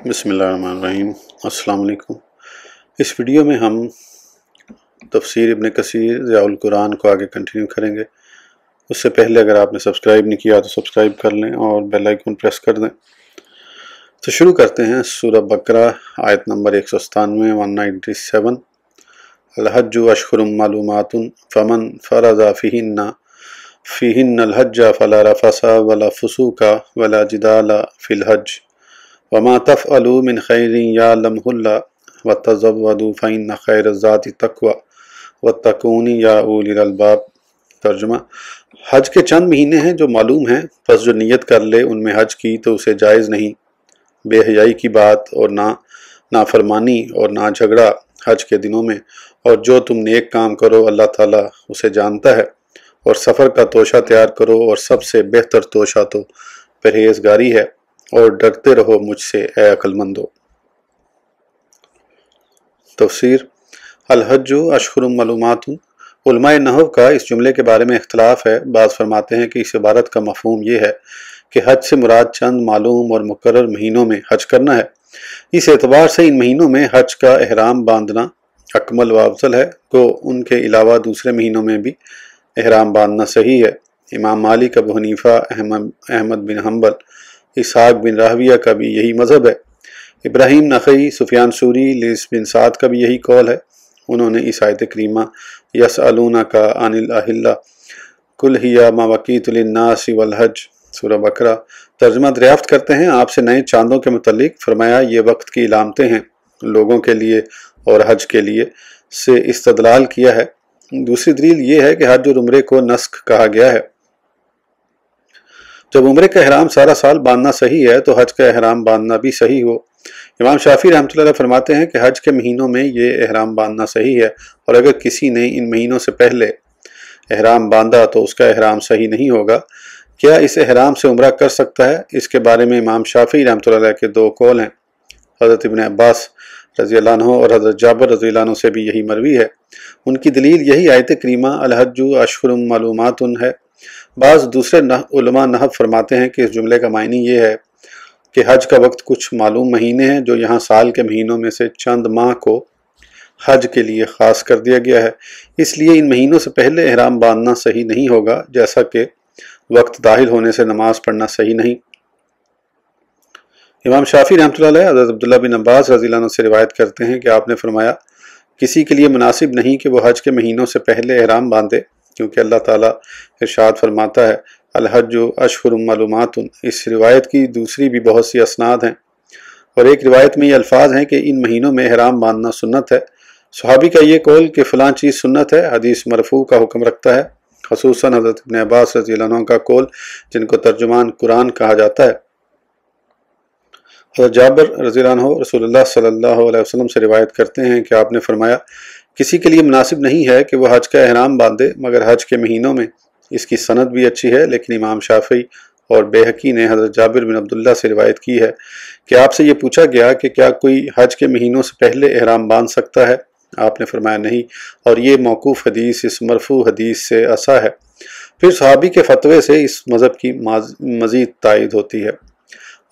बिस्मिल्लाहिर्रहमानिर्रहीम। अस्सलाम वालेकुम। इस वीडियो में हम तफसीर इब्न कसीर ज़ियाउल कुरान को आगे कंटिन्यू करेंगे। उससे पहले अगर आपने सब्सक्राइब नहीं किया तो सब्सक्राइब कर लें और बेल आइकन प्रेस कर दें। तो शुरू करते हैं। सूरह बकरा आयत नंबर 197 अल-हज्जु अशहुरुम मालूमातुन फमन फरज़ा फ़ीहिन्नल हज्ज फला रफ़सा वला फ़ुसूका वला जिदाला फ़िल हज्ज वमा तफ़अलू मिन खैरिन यअलमुहुल्लाह वतज़व्वदू फ़इन्न खैरज़्ज़ाति तक़वा वत्तक़ूनी या उलिल अलबाब। तर्जुमा: हज के चंद महीने हैं जो मालूम हैं, बस जो नियत कर ले उनमें हज की तो उसे जायज़ नहीं बेहयाई की बात और ना नाफरमानी और ना झगड़ा हज के दिनों में, और जो तुम नेक काम करो अल्लाह ताला उसे जानता है, और सफ़र का तोशा तैयार करो और सबसे बेहतर तोशा तो परहेज़गारी है, और डरते रहो मुझसे ए अक्लमंदो। तफसीर अल-हज्जु अशहुरुम मालूमातुन। उलमाए नहव का इस जुमले के बारे में इख्तलाफ है। बाज़ फरमाते हैं कि इस इबारत का मफ़हूम ये है कि हज से मुराद चंद मालूम और मुकर्रर महीनों में हज करना है। इस एतबार से इन महीनों में हज का एहराम बांधना अकमल व अफजल है, को उनके अलावा दूसरे महीनों में भी एहराम बांधना सही है। इमाम मालिक, अबू हनीफा, अहमद बिन हम्बल, इसहाक बिन राहविया का भी यही मज़हब है। इब्राहीम नख़ई, सुफियान सूरी, लीस बिन साद का भी यही कौल है। उन्होंने इस आयत करीमा यसअलूनका अनिल अहिल्ला कुल हिया मवाक़ीतु लिन्नासि वल हज सूरह बकरा तर्जुमा दरियाफ्त करते हैं आपसे नए चांदों के मुतल्लिक, फरमाया ये वक्त की इलामतें हैं लोगों के लिए और हज के लिए से इस्तदलाल किया है। दूसरी दलील ये है कि हज और उम्रे को नस्क कहा गया है। जब उम्रे का एहराम सारा साल बांधना सही है तो हज का एहराम बांधना भी सही हो। इमाम शाफी रहमतुल्लाह फरमाते हैं कि हज के महीनों में ये एहराम बांधना सही है, और अगर किसी ने इन महीनों से पहले एहराम बांधा तो उसका एहराम सही नहीं होगा। क्या इस एहराम से उम्रा कर सकता है? इसके बारे में इमाम शाफी रहमतुल्लाह के दो कौल हैं। हज़रत इब्न अब्बास रज़ी अल्लाह अन्हु और हज़रत जाबिर रज़ी अल्लाह अन्हु से भी यही मरवी है। उनकी दलील यही आयत करीमा अल-हज्जु अशहुरुम मालूमातुन है। बाज़ दूसरे उलमा नहव फरमाते हैं कि इस जुमले का मायनी ये है कि हज का वक्त कुछ मालूम महीने हैं जो यहाँ साल के महीनों में से चंद माह को हज के लिए ख़ास कर दिया गया है, इसलिए इन महीनों से पहले एहराम बांधना सही नहीं होगा, जैसा कि वक्त दाखिल होने से नमाज पढ़ना सही नहीं। इमाम शाफी रहमतुल्लाह अलैह हज़रत अब्दुल्लाह बिन अब्बास रज़ी अल्लाह अन्हु से रिवायत करते हैं कि आपने फरमाया, किसी के लिए मुनासिब नहीं कि वह हज के महीनों से पहले एहराम बांधे, क्योंकि अल्लाह ताला इरशाद फरमाता है अल-हज्जु अशहुरुम मालूमातुन। इस रिवायत की दूसरी भी बहुत सी असनाद हैं, और एक रिवायत में ये अल्फाज हैं कि इन महीनों में एहराम बांधना सुन्नत है। सहाबी का ये कौल कि फ़लाँ चीज़ सुन्नत है हदीस मरफू का हुक्म रखता है, ख़ुसूसन हज़रत इब्न अब्बास रज़ी अल्लाह अन्हु का कौल जिनको तर्जुमान कुरान कहा जाता है। हज़रत जाबिर रज़ी अल्लाह अन्हु रसूलुल्लाह सल्लल्लाहु अलैहि वसल्लम से रिवायत करते हैं कि आपने फरमाया, किसी के लिए मुनासिब नहीं है कि वह हज का एहराम बांधे मगर हज के महीनों में। इसकी सनद भी अच्छी है, लेकिन इमाम शाफी और बैहकी ने हज़रत जाबिर बिन अब्दुल्लाह से रिवायत की है कि आपसे ये पूछा गया कि क्या कोई हज के महीनों से पहले एहराम बांध सकता है? आपने फरमाया नहीं, और ये मौकूफ़ हदीस इस मरफू हदीस से असा है। फिर सहाबी के फतवे से इस मज़हब की मज़ीद तायद होती है।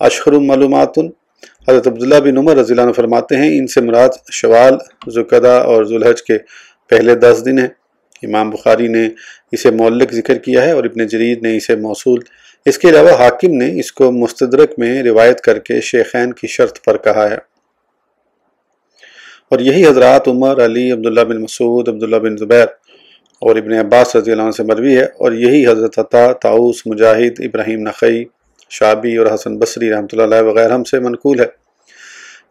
अशहुरुम मालूमातुन। हज़रत अब्दुल्लाह बिन उमर रज़ी अल्लाह अन्हु फरमाते हैं, इनसे मुराद शवाल, ज़ुल्क़अदा और ज़ुल्हज के पहले 10 दिन हैं। इमाम बुखारी ने इसे मौल्लिक ज़िक्र किया है और इब्न जरीर ने इसे मौसूल। इसके अलावा हाकिम ने इसको मुस्तदरक में रिवायत करके शेखैन की शर्त पर कहा है, और यही हज़रात उमर, अली, अब्दुल्लाह बिन मसूद, अब्दुल्लाह बिन ज़ुबैर और इब्न अब्बास रज़ी अल्लाह अन्हु से मरवी है, और यही हज़रत अता, ताऊस, मुजाहिद, इब्राहीम नख़ई, शाबी और हसन बसरी रहमतुल्लाह अलैह वग़ैरह से मनकूल है।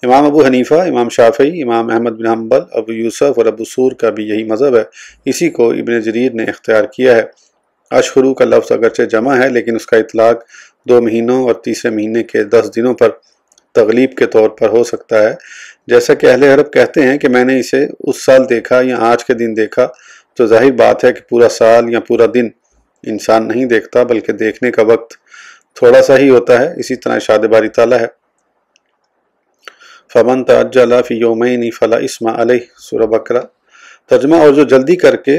इमाम अबू हनीफा, इमाम शाफी, इमाम अहमद बिन हम्बल, अबू यूसुफ और अबू सूर का भी यही मज़हब है। इसी को इब्न जरीर ने इख्तियार किया है। अशहुरु का लफ्ज़ अगरचे जमा है, लेकिन उसका इतलाक़ 2 महीनों और तीसरे महीने के 10 दिनों पर तगलीब के तौर पर हो सकता है। जैसा कि अहले अरब कहते हैं कि मैंने इसे उस साल देखा या आज के दिन देखा, तो ज़ाहिर बात है कि पूरा साल या पूरा दिन इंसान नहीं देखता, बल्कि देखने का वक्त थोड़ा सा ही होता है। इसी तरह इरशाद बारी ताला है फ़मन तअज्जल फ़ी यौमैनि फ़ला इस्मा अलैह सूरह बकरा। तर्जुमा, और जो जल्दी करके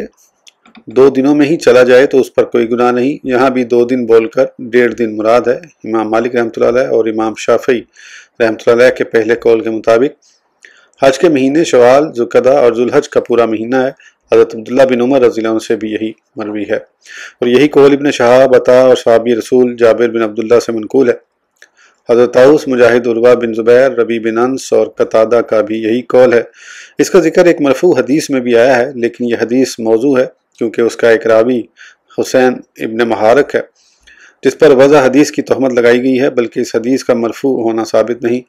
2 दिनों में ही चला जाए तो उस पर कोई गुनाह नहीं। यहाँ भी 2 दिन बोलकर 1.5 दिन मुराद है। इमाम मालिक रहमतुल्लाह अलैह और इमाम शाफी रहमतुल्लाह अलैह के पहले कौल के मुताबिक हज के महीने शवाल, ज़ुल्क़अदा और ज़ुल्हज का पूरा महीना है। हज़रत अब्दुल्लाह बिन उमर रज़ियल्लाहु अन्हु से भी यही मरवी है और यही कौल इब्न शहाब, अता और सहाबी रसूल जाबिर बिन अब्दुल्लाह से मनकूल है। हज़रत ताऊस, मुजाहिद, उर्वा बिन ज़ुबैर, रबी बिन अंस और कतादा का भी यही कौल है। इसका जिक्र एक मरफू हदीस में भी आया है, लेकिन यह हदीस मौजू है क्योंकि उसका एक रावी हुसैन इब्न महारक है जिस पर वज़ा हदीस की तहमत लगाई गई है, बल्कि इस हदीस का मरफू होना साबित नहीं।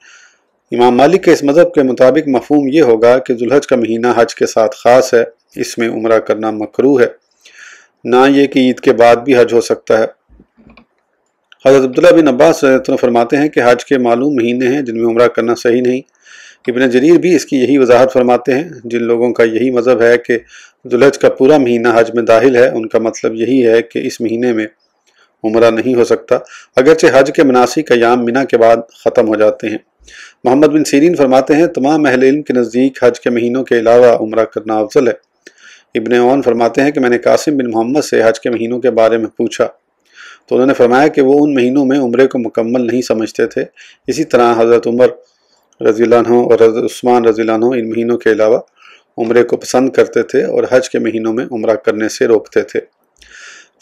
इमाम मालिक के इस मज़हब के मुताबिक मफहूम ये होगा कि ज़ुल्हज का महीना हज के साथ ख़ास है, इसमें उम्रा करना मकरूह है, ना ये कि ईद के बाद भी हज हो सकता है। हज़रत अब्दुल्लाह बिन अब्बास फरमाते हैं कि हज के मालूम महीने हैं जिनमें उम्रा करना सही नहीं। इब्न जरीर भी इसकी यही वजाहत फरमाते हैं। जिन लोगों का यही मज़हब है कि ज़ुल्हज का पूरा महीना हज में दाखिल है, उनका मतलब यही है कि इस महीने में उम्रा नहीं हो सकता, अगरचे हज के मनासिक अयाम मिना के बाद ख़त्म हो जाते हैं। मोहम्मद बिन सीरीन फरमाते हैं, तमाम अहले इल्म के नज़दीक हज के महीनों के अलावा उम्रा करना अफजल है। इब्न औन फरमाते हैं कि मैंने कासिम बिन मोहम्मद से हज के महीनों के बारे में पूछा तो उन्होंने फरमाया कि वो उन महीनों में उम्रे को मुकम्मल नहीं समझते थे। इसी तरह हज़रत उमर रज़ियल्लाहु अन्हु और हज़रत उस्मान रज़ियल्लाहु अन्हु इन महीनों के अलावा उम्रे को पसंद करते थे और हज के महीनों में उम्रा करने से रोकते थे।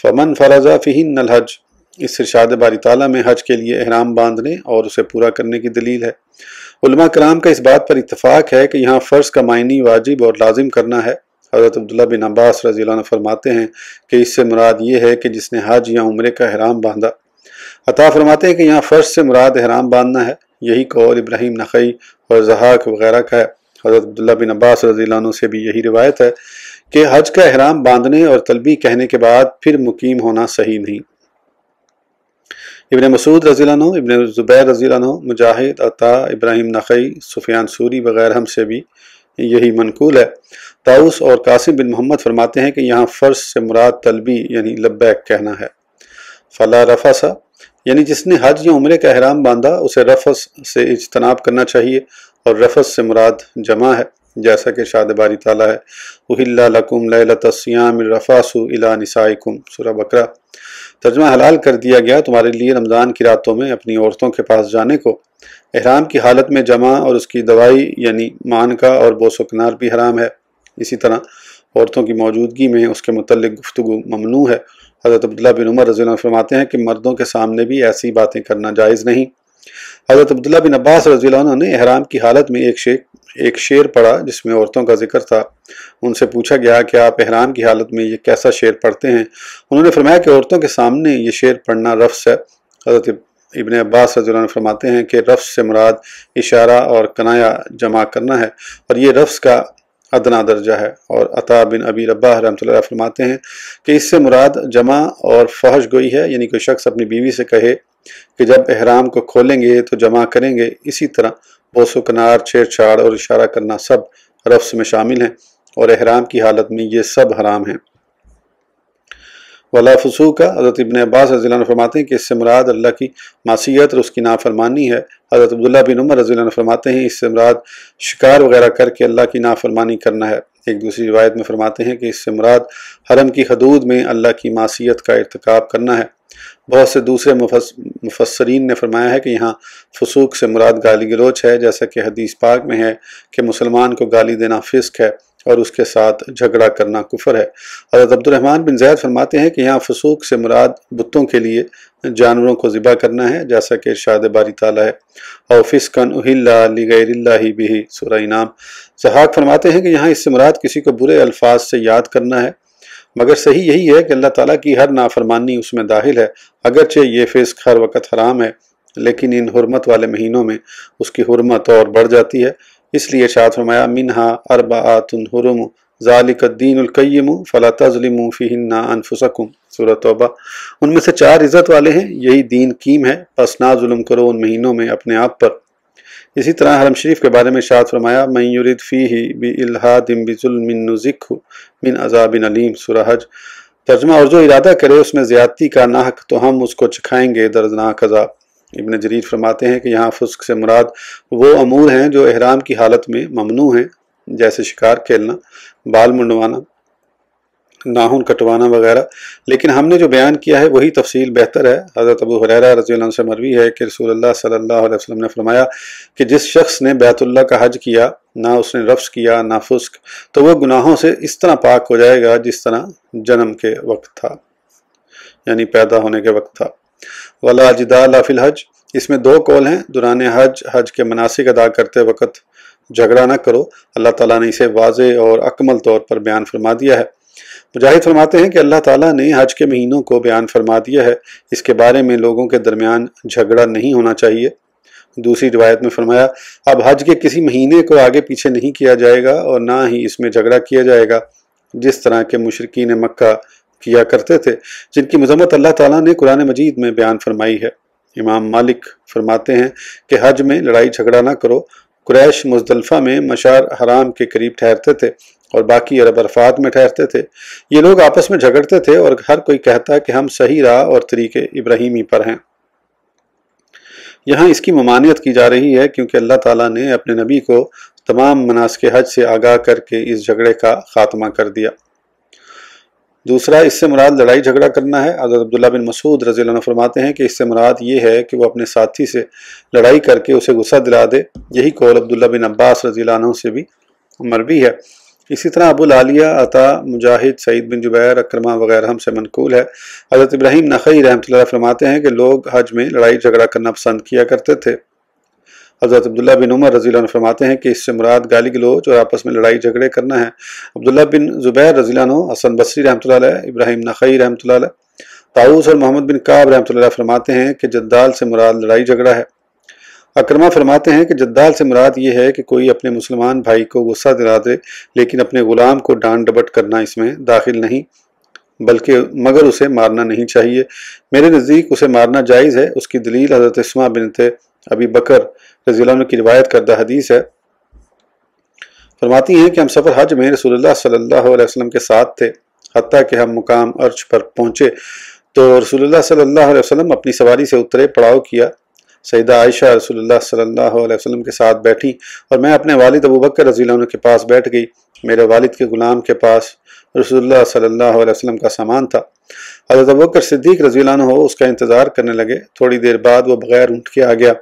फ़मन फ़रज़ा फ़ीहिन्नल हज, इस इरशाद बारी ताला में हज के लिए एहराम बांधने और उसे पूरा करने की दलील है। उलमा कराम का इस बात पर इत्तफ़ाक़ है कि यहाँ फ़र्ज़ का मायनी वाजिब और लाजिम करना है। हज़रत अब्दुल्लाह बिन अब्बास रज़ियल्लाहु अन्हु फरमाते हैं कि इससे मुराद ये है कि जिसने हज या उम्रे का एहराम बांधा। अता फरमाते हैं कि यहाँ फ़र्ज़ से मुराद एहराम बांधना है। यही कौल इब्राहीम नख़ई और ज़हाक वग़ैरह का है। हज़रत अब्दुल्लाह बिन अब्बास रज़ियल्लाहु अन्हु से भी यही रिवायत है कि हज का एहराम बांधने और तलबी कहने के बाद फिर मुकीम होना सही नहीं। इब्न मसूद रज़ियल्लाहु अन्हु, इब्न ज़ुबैर रज़ियल्लाहु अन्हु, मुजाहिद, अता, इब्राहीम नख़ई, सुफ़ियान सूरी वग़ैरह हम से भी यही मनकूल है। ताऊस और कासिम बिन मोहम्मद फरमाते हैं कि यहाँ फ़र्ज़ से मुराद तलबी यानी लब्बैक कहना है। फ़ला रफ़सा, यानी जिसने हज या उम्रे का एहराम बांधा उसे रफ़स से इज्तनाब करना चाहिए और रफ़स से मुराद जमा है, जैसा कि इरशाद बारी ताला है, उहिल्ला लकुम लैलतस्सियाम रफ़ासु इला निसाइकुम, सूरह बकरा। तर्जुमा, हलाल कर दिया गया तुम्हारे लिए रमज़ान की रातों में अपनी औरतों के पास जाने को। एहराम की हालत में जमा और उसकी दवाई यानी मानका और बोसो किनार भी हराम है। इसी तरह औरतों की मौजूदगी में उसके मुतल्लिक गुफ्तगू ममनू है। हज़रत अब्दुल्लाह बिन उमर रज़ियल्लाहु अन्हु फरमाते हैं कि मर्दों के सामने भी ऐसी बातें करना जायज़ नहीं। हज़रत अब्दुल्लाह बिन अब्बास रज़ियल्लाहु अन्हु ने एहराम की हालत में एक शेर पढ़ा जिसमें औरतों का जिक्र था। उनसे पूछा गया कि आप एहराम की हालत में ये कैसा शेर पढ़ते हैं? उन्होंने फरमाया कि औरतों के सामने ये शेर पढ़ना रफ्स है। हज़रत इब्न अब्बास रज़ियल्लाहु अन्हु फरमाते हैं कि रफ्स से मुराद इशारा और कनाया जमा करना है और ये रफ्स का अदना दर्जा है। और अता बिन अबी रब्बाह रहमतुल्लाह अलैह फरमाते हैं कि इससे मुराद जमा और फहश गोई है, यानी कोई शख्स अपनी बीवी से कहे कि जब एहराम को खोलेंगे तो जमा करेंगे। इसी तरह बोसो कनार, छेड़छाड़ और इशारा करना सब रफ्स में शामिल हैं और एहराम की हालत में ये सब हराम हैं। वला फसूका, हज़रत इब्न अब्बास रज़ियल्लाहु अन्हु फरमाते हैं कि इससे मुराद अल्लाह की मासियत और उसकी नाफरमानी है। हज़रत अब्दुल्लाह बिन उमर रज़ियल्लाहु अन्हु फरमाते हैं इससे मुराद शिकार वगैरह करके अल्लाह की नाफरमानी करना है। एक दूसरी रिवायत में फरमाते हैं कि इससे मुराद हरम की हदूद में अल्लाह की मासियत का इर्तिकाब करना है। बहुत से दूसरे मुफस्सरीन ने फरमाया है कि यहाँ फसूक से मुराद गाली गलोच है, जैसा कि हदीस पाक में है कि मुसलमान को गाली देना फ़िस्क है और उसके साथ झगड़ा करना कुफर है। हज़रत अब्दुर्रहमान बिन ज़ैद फरमाते हैं कि यहाँ फसूक से मुराद बुतों के लिए जानवरों को ज़िबा करना है, जैसा कि इरशाद बारी ताला है, और फ़िस्कन उहिल्ला लिगैरिल्लाहि बिही, सूरह इनाम। ज़हाक फरमाते हैं कि यहाँ इससे मुराद किसी को बुरे अल्फाज से याद करना है, मगर सही यही है कि अल्लाह ताला की हर नाफरमानी उसमें दाखिल है। अगरचे ये फ़िस्क हर वक़्त हराम है, लेकिन इन हुर्मत वाले महीनों में उसकी हुर्मत और बढ़ जाती है। इसलिए इरशाद फरमाया, मिन्हा अर्बआतुन हुरुम ज़ालिका दीनुल क़य्यिम फ़ला तज़लिमू फ़ीहिन्ना अनफुसकुम, सूरह तौबा। उनमें से 4 इज़्ज़त वाले हैं, यही दीन कीम है, बस ना जुल्म करो उन महीनों में अपने आप पर। इसी तरह हरम शरीफ के बारे में इरशाद फरमाया, मन युरिद फ़ीही बिइल्हादिन बिज़ुल्मिन नुज़िक़हु मिन अज़ाबिन अलीम, सूरह हज। तर्जुमा, और जो इरादा करे उसमें ज़्यादती का नाहक तो हम उसको चखाएंगे दर्दनाक अज़ाब। इब्न जरीर फरमाते हैं कि यहाँ फुस्क से मुराद वो अमूर हैं जो एहराम की हालत में ममनू हैं, जैसे शिकार खेलना, बाल मुंडवाना, नाखून कटवाना वगैरह, लेकिन हमने जो बयान किया है वही तफसील बेहतर है। हज़रत अबू हुरैरा रज़ियल्लाहु अन्हु से मरवी है कि रसूलुल्लाह सल्लल्लाहु अलैहि वसल्लम ने फरमाया कि जिस शख्स ने बैतुल्लाह का हज किया, ना उसने रफ्स किया ना फुस्क, तो वह गुनाहों से इस तरह पाक हो जाएगा जिस तरह जन्म के वक्त था, यानी पैदा होने के वक्त था। वला जिदाल फिल हज, इसमें दो कौल हैं। दौरान हज के मनासिक अदा करते वक्त झगड़ा न करो। अल्लाह ताला ने इसे वाज़े और अकमल तौर पर बयान फरमा दिया है। मुजाहिद फरमाते हैं कि अल्लाह ताला ने हज के महीनों को बयान फरमा दिया है, इसके बारे में लोगों के दरमियान झगड़ा नहीं होना चाहिए। दूसरी रिवायत में फरमाया, अब हज के किसी महीने को आगे पीछे नहीं किया जाएगा और ना ही इसमें झगड़ा किया जाएगा, जिस तरह के मुशरिकीन मक्का किया करते थे, जिनकी मज़म्मत अल्लाह ताला ने कुरान मजीद में बयान फरमाई है। इमाम मालिक फरमाते हैं कि हज में लड़ाई झगड़ा ना करो। कुरैश मुज़दलिफ़ा में मशार हराम के करीब ठहरते थे और बाकी अरब अरफात में ठहरते थे। ये लोग आपस में झगड़ते थे और हर कोई कहता कि हम सही राह और तरीके इब्राहीमी पर हैं। यहाँ इसकी ममानियत की जा रही है क्योंकि अल्लाह ताला ने अपने नबी को तमाम मनासिक हज से आगाह करके इस झगड़े का खात्मा कर दिया। दूसरा, इससे मुराद लड़ाई झगड़ा करना है। हज़रत अब्दुल्लाह बिन मसूद रज़ियल्लाहु अन्हु फरमाते हैं कि इससे मुराद ये है कि वो अपने साथी से लड़ाई करके उसे गुस्सा दिला दे। यही कौल अब्दुल्लाह बिन अब्बास रज़ियल्लाहु अन्हु से भी मरवी है। इसी तरह अबुल आलिया, अता, मुजाहिद, सईद बिन जुबैर, अक्रमा वगैरह हमसे मनकूल है। हज़रत इब्राहीम नख़ई रहमतुल्लाह फरमाते हैं कि लोग हज में लड़ाई झगड़ा करना पसंद किया करते थे। हज़रत अब्दुल्लाह बिन उमर रज़ियल्लाहु अन्हु फरमाते हैं कि इससे मुराद गाली गलोच और आपस में लड़ाई झगड़े करना है। अब्दुल्लाह बिन ज़ुबैर रज़ियल्लाहु अन्हु, हसन बसरी रहमतुल्लाह अलैह, इब्राहीम नख़ई रहमतुल्लाह अलैह, ताऊस और मोहम्मद बिन काब रहमतुल्लाह अलैह फरमाते हैं कि जद्दाल से मुराद लड़ाई झगड़ा है। अक्रमा फरमाते हैं कि जद्दाल से मुराद ये है कि कोई अपने मुसलमान भाई को गुस्सा दिला दे, लेकिन अपने गुलाम को डांट डपट करना इसमें दाखिल नहीं, बल्कि मगर उसे मारना नहीं चाहिए। मेरे नज़दीक उसे मारना जायज़ है। उसकी दलील हज़रत इस्मा बिनते अबी बकर रज़ियल्लाहु अन्हु की रिवायत करदा हदीस है। फरमाती हैं कि हम सफ़र हज में रसूलुल्लाह सल्लल्लाहु अलैहि वसल्लम के साथ थे, हत्ता कि हम मुकाम अर्श पर पहुँचे तो रसूलुल्लाह सल्लल्लाहु अलैहि वसल्लम अपनी सवारी से उतरे, पड़ाव किया। सईदा आयशा रसूलुल्लाह सल्लल्लाहु अलैहि वसल्लम के साथ बैठी और मैं अपने वालिद अबू बकर रज़ियल्लाहु अन्हु के पास बैठ गई। मेरे वालिद के गुलाम के पास रसूलुल्लाह सल्लल्लाहु अलैहि वसल्लम का सामान था। हज़रत अबू बकर सिद्दीक रज़ियल्लाहु अन्हु उसका इंतज़ार करने लगे। थोड़ी देर बाद वो बगैर ऊँट के आ गया।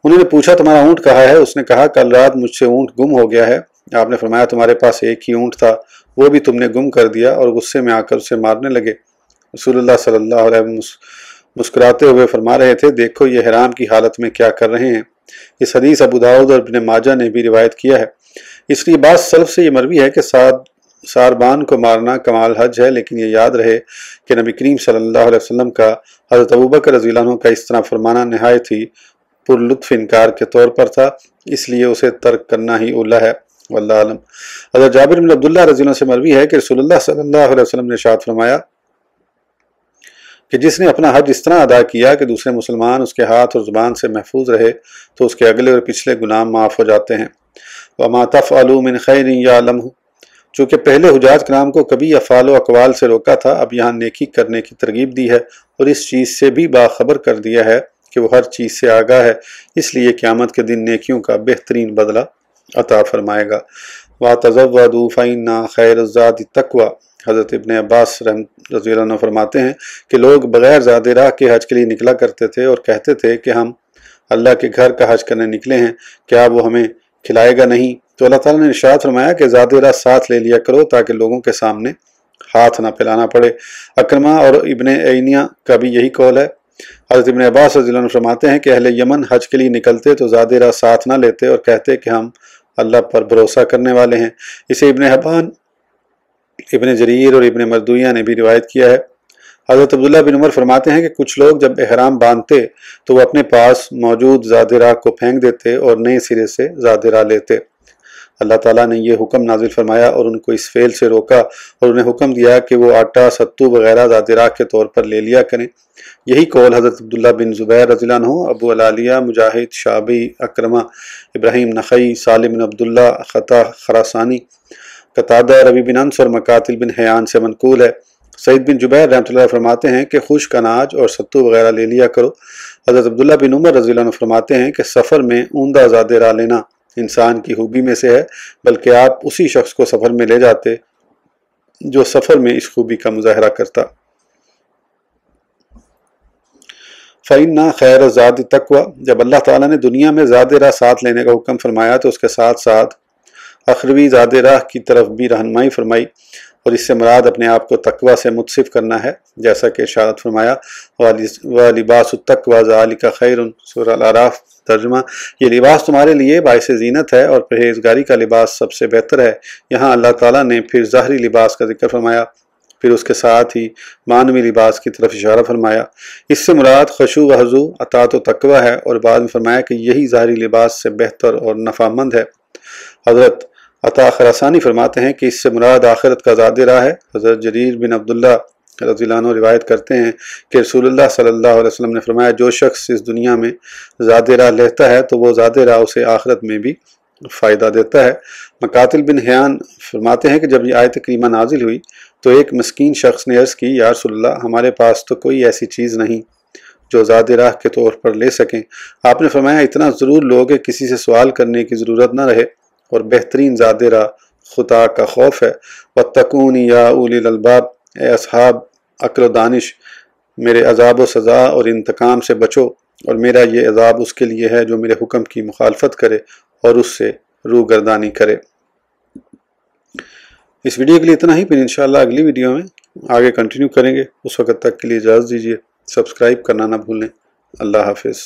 उन्होंने पूछा, तुम्हारा ऊँट कहाँ है? उसने कहा, कल रात मुझसे ऊँट गुम हो गया है। आपने फरमाया, तुम्हारे पास एक ही ऊँट था, वो भी तुमने गुम कर दिया, और गुस्से में आकर उसे मारने लगे। रसूलुल्लाह सल्लल्लाहु अलैहि वसल्लम मुस्कुराते हुए फरमा रहे थे, देखो ये हराम की हालत में क्या कर रहे हैं। इस हदीस अबू दाऊद और इब्न माजा ने भी रिवायत किया है। इसलिए बात सल्फ से ये मरवी है कि सारबान को मारना कमाल हज है, लेकिन ये याद रहे कि नबी करीम सल्लल्लाहु अलैहि वसल्लम का हज़रत अबू बकर रज़ियल्लाहु अन्हु का इस तरह फरमाना नहायत ही पुरलुत्फ़ इनकार के तौर पर था, इसलिए उसे तर्क करना ही औला है। वल्लाहु आलम। हज़रत जाबिर बिन अब्दुल्लाह रज़ियल्लाहु अन्हु से मरवी है कि रसूलुल्लाह सल्लल्लाहु अलैहि वसल्लम ने इरशाद फरमाया कि जिसने अपना हज इस तरह अदा किया कि दूसरे मुसलमान उसके हाथ और ज़ुबान से महफूज रहे, तो उसके अगले और पिछले गुनाह माफ़ हो जाते हैं। वमा तफ़अलू मिन खैरिन यअलमहु, चूँकि पहले हुजाज कराम को कभी अफ़ाल व अक़वाल से रोका था, अब यहाँ नेकी करने की तरगीब दी है और इस चीज़ से भी बाखबर कर दिया है कि वो हर चीज़ से आगाह है, इसलिए क़यामत के दिन नेकियों का बेहतरीन बदला अता फरमाएगा। व तज़व्वदू फ़इन्ना खैरुज़्ज़ादि तक़वा, हज़रत इब्न अब्बास रज़ियल्लाहु अन्हु फरमाते हैं कि लोग बग़ैर ज़ादे राह के हज के लिए निकला करते थे और कहते थे कि हम अल्लाह के घर का हज करने निकले हैं, क्या वो हमें खिलाएगा नहीं? तो अल्लाह ताला ने इरशाद फरमाया कि ज़ादे राह साथ ले लिया करो ताकि लोगों के सामने हाथ ना फैलाना पड़े। अक्रमा और इब्न ऐनिया का भी यही कौल है। हज़रत इब्न अब्बास रज़ियल्लाहु अन्हु फरमाते हैं कि अहले यमन हज के लिए निकलते तो ज़ादे राह साथ ना लेते और कहते कि हम अल्लाह पर भरोसा करने वाले हैं। इसे इब्न हब्बान, इब्न जरीर और इब्न मरदुया ने भी रिवायत किया है। हज़रत अब्दुल्लाह बिन उमर फरमाते हैं कि कुछ लोग जब एहराम बांधते तो वो अपने पास मौजूद ज़ादे राह को फेंक देते और नए सिरे से ज़ादे राह लेते। अल्लाह ताला ने यह हुक्म नाजिल फरमाया और उनको इस फेल से रोका और उन्हें हुक्म दिया कि वो आटा, सत्तू वगैरह ज़ादे राह के तौर पर ले लिया करें। यही कौल हज़रत अब्दुल्लाह बिन ज़ुबैर रज़ियल्लाहु अन्हु, अबू अलालिया, मुजाहिद, शाबी, अक्रमा, इब्राहीम नख़ई, सालिम बिन अब्दुल्ला, ख़ता खरासानी, कतादा, रबी बिन अंस और मकातिल बिन हयान से मनकूल है। सईद बिन जुबैर रहमतुल्लाह फरमाते हैं कि खुश्क अनाज और सत्तू वगैरह ले लिया करो। हज़रत अब्दुल्लाह बिन उमर रज़ियल्लाहु अन्हु फरमाते हैं कि सफ़र में ऊंदा ज़ादे राह लेना इंसान की खूबी में से है, बल्कि आप उसी शख्स को सफ़र में ले जाते جو سفر میں اس خوبی کا مظاہرہ کرتا۔ فَإِنَّ خَيْرَ الزَّادِ التَّقْوَىٰ، جب اللہ تعالیٰ نے دنیا میں زاد راہ ساتھ لینے کا حکم فرمایا تو اس کے ساتھ ساتھ اخروی زاد راہ کی طرف بھی رہنمائی فرمائی، اور اس سے مراد اپنے آپ کو تقوی سے متصف کرنا ہے، جیسا کہ ارشاد فرمایا وَلِبَاسُ التَّقْوَىٰ ذَلِكَ خَيْرٌ، سورہ الاعراف۔ ترجمہ، یہ لباس تمہارے لیے باعث زینت ہے اور پرہیزگاری کا لباس سب سے بہتر ہے۔ یہاں اللہ تعالیٰ نے پھر ظاہری لباس کا ذکر فرمایا، پھر اس کے ساتھ ہی معنوی لباس کی طرف اشارہ فرمایا۔ اس سے مراد خشوع و خضوع، اطاعت و تقوی ہے، اور بعد میں فرمایا کہ یہی ظاہری لباس سے بہتر اور نفع مند ہے۔ حضرت عطا خراسانی فرماتے ہیں کہ اس سے مراد آخرت کا زاد راہ ہے۔ حضرت جریر بن عبداللہ رضی اللہ عنہ روایت کرتے ہیں کہ رسول اللہ صلی اللہ علیہ وسلم نے فرمایا، جو شخص اس دنیا میں زاد راہ لیتا ہے تو وہ زاد راہ اسے آخرت میں بھی فائدہ دیتا ہے۔ مقاتل بن حیان فرماتے ہیں کہ جب یہ آیت کریمہ نازل ہوئی تو ایک مسکین شخص نے عرض کی، یا رسول اللہ، ہمارے پاس تو کوئی ایسی چیز نہیں جو زاد راہ کے طور پر لے سکیں۔ آپ نے فرمایا، اتنا ضرور لو کہ کسی سے سوال کرنے کی ضرورت نہ رہے، اور بہترین زاد راہ خدا کا خوف ہے۔ وَاتَّقُونِ يَا أُولِي الْأَلْبَابِ، اے اصحاب عقل و دانش، میرے عذاب و سزا اور انتقام سے بچو، اور میرا یہ عذاب اس کے لیے ہے جو میرے حکم کی مخالفت کرے اور اس سے روگردانی کرے۔ اس ویڈیو کے لیے اتنا ہی، پھر انشاءاللہ اگلی ویڈیو میں آگے کنٹینیو کریں گے۔ اس وقت تک کے لیے اجازت دیجیے، سبسکرائب کرنا نہ بھولیں۔ اللہ حافظ۔